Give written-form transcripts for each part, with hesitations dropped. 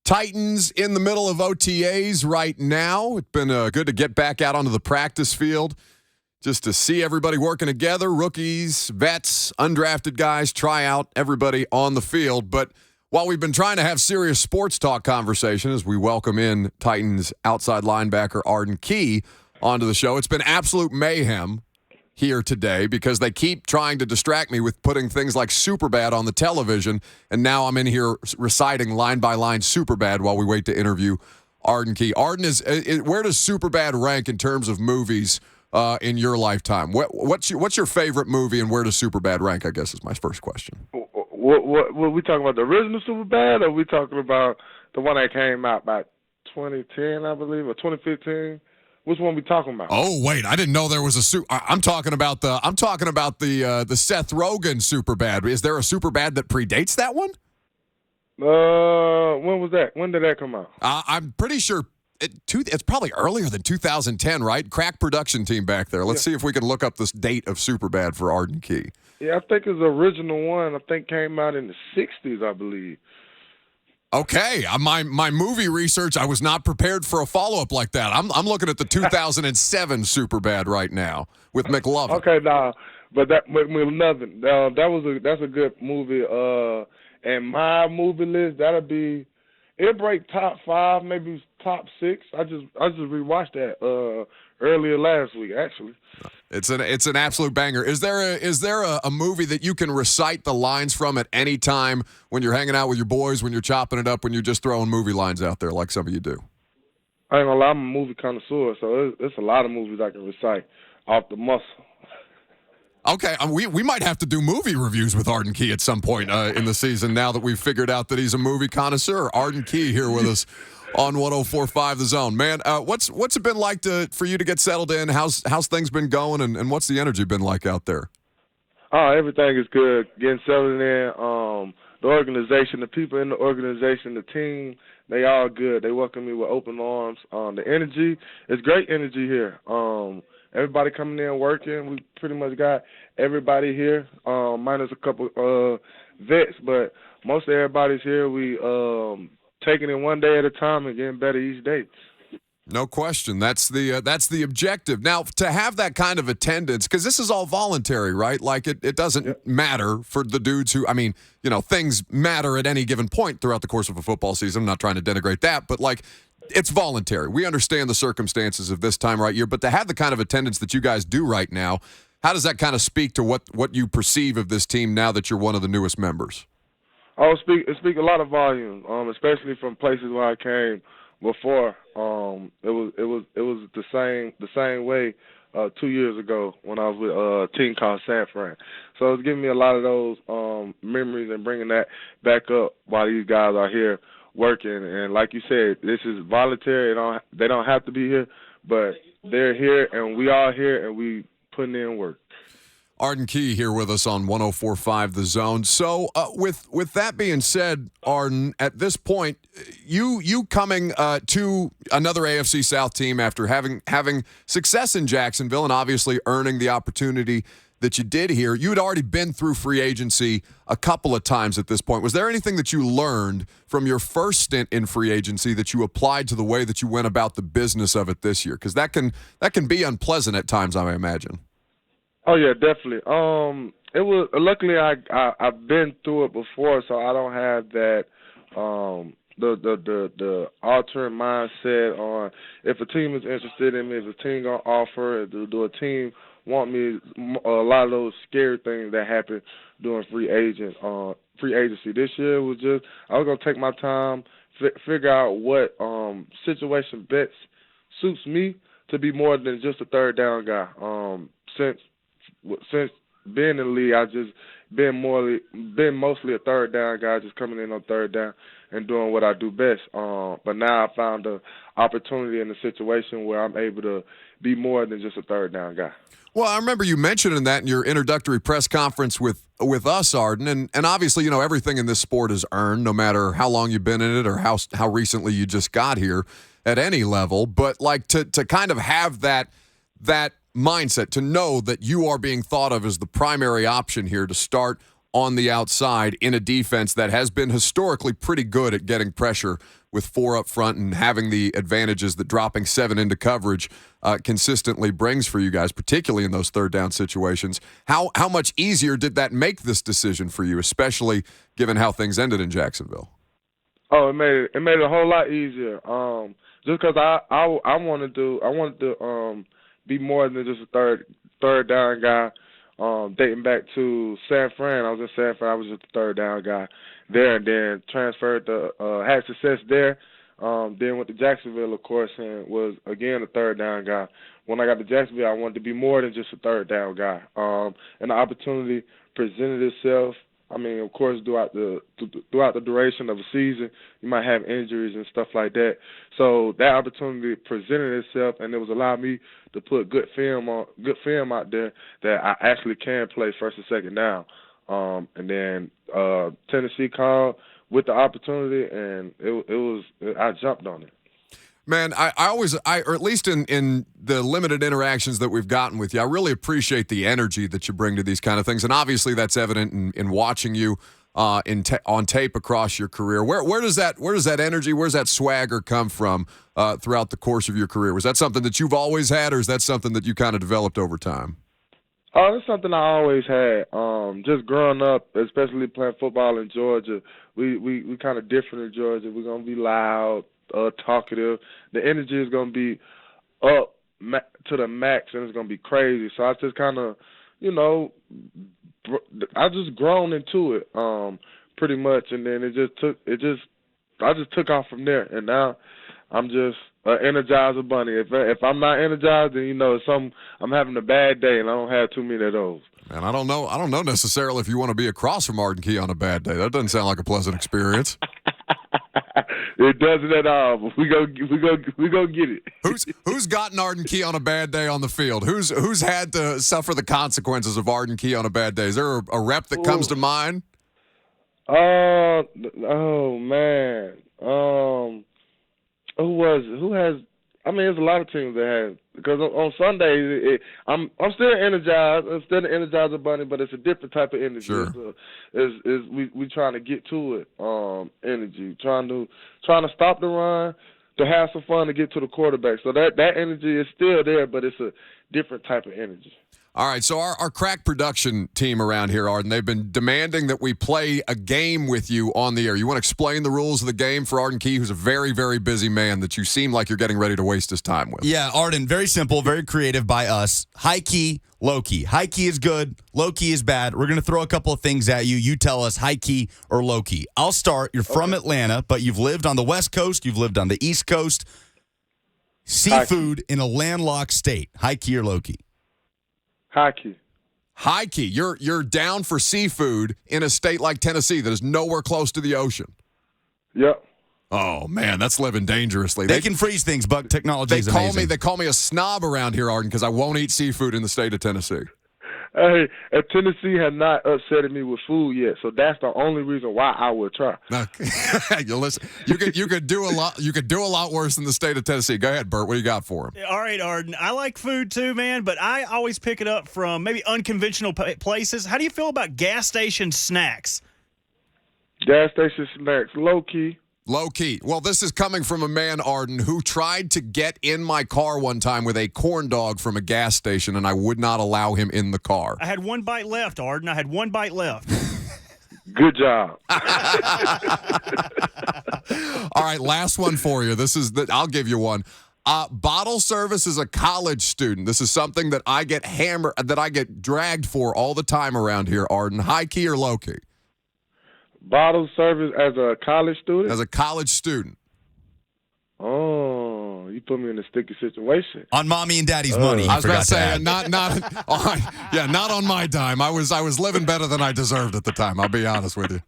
Titans in the middle of OTAs right now. It's been good to get back out onto the practice field just to see everybody working together, rookies, vets, undrafted guys, try out everybody on the field. But while we've been trying to have serious sports talk conversation as we welcome in Titans outside linebacker Arden Key onto the show, it's been absolute mayhem here today because they keep trying to distract me with putting things like Superbad on the television, and now I'm in here reciting line-by-line Superbad while we wait to interview Arden Key. Arden, where does Superbad rank in terms of movies in your lifetime? What's your favorite movie, and where does Superbad rank, I guess, is my first question. What we talking about, the original Superbad, or are we talking about the one that came out by 2010, I believe, or 2015? Which one we talking about? Oh wait, I didn't know there was a I'm talking about the Seth Rogen Superbad. Is there a Superbad that predates that one? When was that? When did that come out? I'm pretty sure it's probably earlier than 2010, right? Crack production team back there. Let's see if we can look up this date of Superbad for Arden Key. Yeah, I think it's the original one. I think came out in the 60s, I believe. Okay, my movie research, I was not prepared for a follow-up like that. I'm looking at the 2007 Superbad right now with McLovin. Okay, but nothing. That's a good movie. And my movie list, it'll break top 5, maybe top 6. I just rewatched that earlier last week, actually. It's an absolute banger. Is there a movie that you can recite the lines from at any time when you're hanging out with your boys, when you're chopping it up, when you're just throwing movie lines out there like some of you do? I ain't gonna lie, I'm a movie connoisseur, so it's a lot of movies I can recite off the muscle. Okay, we might have to do movie reviews with Arden Key at some point in the season now that we've figured out that he's a movie connoisseur. Arden Key here with us on 104.5 The Zone. Man, what's it been like for you to get settled in? How's things been going, and what's the energy been like out there? Oh, everything is good. Getting settled in. The organization, the people in the organization, the team, they all good. They welcome me with open arms. The energy, it's great energy here. Everybody coming in working. We pretty much got everybody here, minus a couple vets, but most of everybody's here. We taking it one day at a time and getting better each day. No question. That's the objective. Now, to have that kind of attendance, because this is all voluntary, right? Like, it doesn't matter for the dudes who, things matter at any given point throughout the course of a football season. I'm not trying to denigrate that, but, it's voluntary. We understand the circumstances of this time right year, but to have the kind of attendance that you guys do right now, how does that kind of speak to what you perceive of this team now that you're one of the newest members? It speak a lot of volume, especially from places where I came before. It was the same way 2 years ago when I was with a team called San Fran. So it's giving me a lot of those memories and bringing that back up while these guys are here working. And like you said, this is voluntary. They don't have to be here, but they're here, and we are here, and we putting in work. Arden Key here with us on 104.5 The Zone. So with that being said, Arden, at this point, you coming to another AFC South team after having success in Jacksonville and obviously earning the opportunity that you did here, you had already been through free agency a couple of times at this point. Was there anything that you learned from your first stint in free agency that you applied to the way that you went about the business of it this year? Because that can be unpleasant at times, I imagine. Oh yeah, definitely. It was luckily I've been through it before, so I don't have that the alternate mindset on if a team is interested in me, if a team gonna offer, do a team want me, a lot of those scary things that happen during free agency. This year was just I was gonna take my time, figure out what situation best suits me to be more than just a third down guy. Since being in the league, I just been mostly a third down guy, just coming in on third down and doing what I do best. But now I found the opportunity in a situation where I'm able to be more than just a third down guy. Well, I remember you mentioning that in your introductory press conference with us, Arden, and obviously, everything in this sport is earned, no matter how long you've been in it or how recently you just got here at any level. But to kind of have that mindset, to know that you are being thought of as the primary option here to start on the outside in a defense that has been historically pretty good at getting pressure with 4 up front and having the advantages that dropping 7 into coverage consistently brings for you guys, particularly in those third down situations. How much easier did that make this decision for you, especially given how things ended in Jacksonville? Oh, it made it a whole lot easier. Just because I wanted to be more than just a third down guy. Dating back to San Fran, I was in San Fran. I was just a third down guy there, and then transferred to had success there. Then went to Jacksonville, of course, and was again a third down guy. When I got to Jacksonville, I wanted to be more than just a third down guy. And the opportunity presented itself. I mean, of course, throughout the duration of a season, you might have injuries and stuff like that. So that opportunity presented itself, and it was allowed me to put good film out there that I actually can play first and second down. And then Tennessee called with the opportunity, and I jumped on it. Man, I always, or at least in the limited interactions that we've gotten with you, I really appreciate the energy that you bring to these kind of things. And obviously that's evident in watching you on tape across your career. Where does that energy, where's that swagger come from throughout the course of your career? Was that something that you've always had, or is that something that you kind of developed over time? Oh, it's something I always had. Just growing up, especially playing football in Georgia, we kind of different in Georgia. We're going to be loud, talkative. The energy is going to be up to the max, and it's going to be crazy. So I just kind of, I just grown into it pretty much, and then I just took off from there, and now I'm just an Energizer bunny. If I'm not energized, then I'm having a bad day, and I don't have too many of those. Man, I don't know necessarily if you want to be across from Arden Key on a bad day. That doesn't sound like a pleasant experience. It doesn't at all. But we go get it. Who's gotten Arden Key on a bad day on the field? Who's had to suffer the consequences of Arden Key on a bad day? Is there a rep that comes to mind? Oh man. Who has? I mean, there's a lot of teams that have. Because on Sundays, I'm still energized. I'm still the Energizer bunny, but it's a different type of energy. Sure. We trying to get to it. Energy, trying to stop the run, to have some fun, to get to the quarterback. So that energy is still there, but it's a different type of energy. All right, so our crack production team around here, Arden, they've been demanding that we play a game with you on the air. You want to explain the rules of the game for Arden Key, who's a very, very busy man that you seem like you're getting ready to waste his time with? Yeah, Arden, very simple, very creative by us. High key, low key. High key is good, low key is bad. We're going to throw a couple of things at you. You tell us high key or low key. I'll start. You're from Atlanta, but you've lived on the West Coast. You've lived on the East Coast. Seafood in a landlocked state. High key or low key? High key. High key. You're down for seafood in a state like Tennessee that is nowhere close to the ocean. Yep. Oh man, that's living dangerously. They can freeze things, Buck. Technology is amazing. They call me a snob around here, Arden, because I won't eat seafood in the state of Tennessee. Hey, Tennessee has not upsetted me with food yet, so that's the only reason why I would try. Okay. Listen, you could do a lot. You could do a lot worse in the state of Tennessee. Go ahead, Bert. What do you got for him? All right, Arden. I like food too, man, but I always pick it up from maybe unconventional places. How do you feel about gas station snacks? Gas station snacks, low key. Low key. Well, this is coming from a man, Arden, who tried to get in my car one time with a corn dog from a gas station, and I would not allow him in the car. I had one bite left, Arden. I had one bite left. Good job. All right, last one for you. I'll give you one. Bottle service as a college student. This is something that I get dragged for all the time around here, Arden. High key or low key? Bottle service as a college student? As a college student. Oh, you put me in a sticky situation. On mommy and daddy's money. I was about to say, not on my dime. I was living better than I deserved at the time. I'll be honest with you.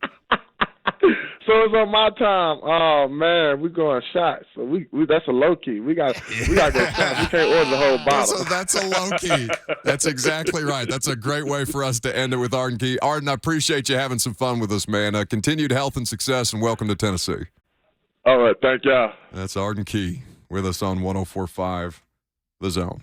So it's on my time. Oh man, we going shots. So we that's a low key. We got to go shots. We can't order the whole bottle. That's a low key. That's exactly right. That's a great way for us to end it with Arden Key. Arden, I appreciate you having some fun with us, man. Continued health and success, and welcome to Tennessee. All right, thank y'all. That's Arden Key with us on 104.5 The Zone.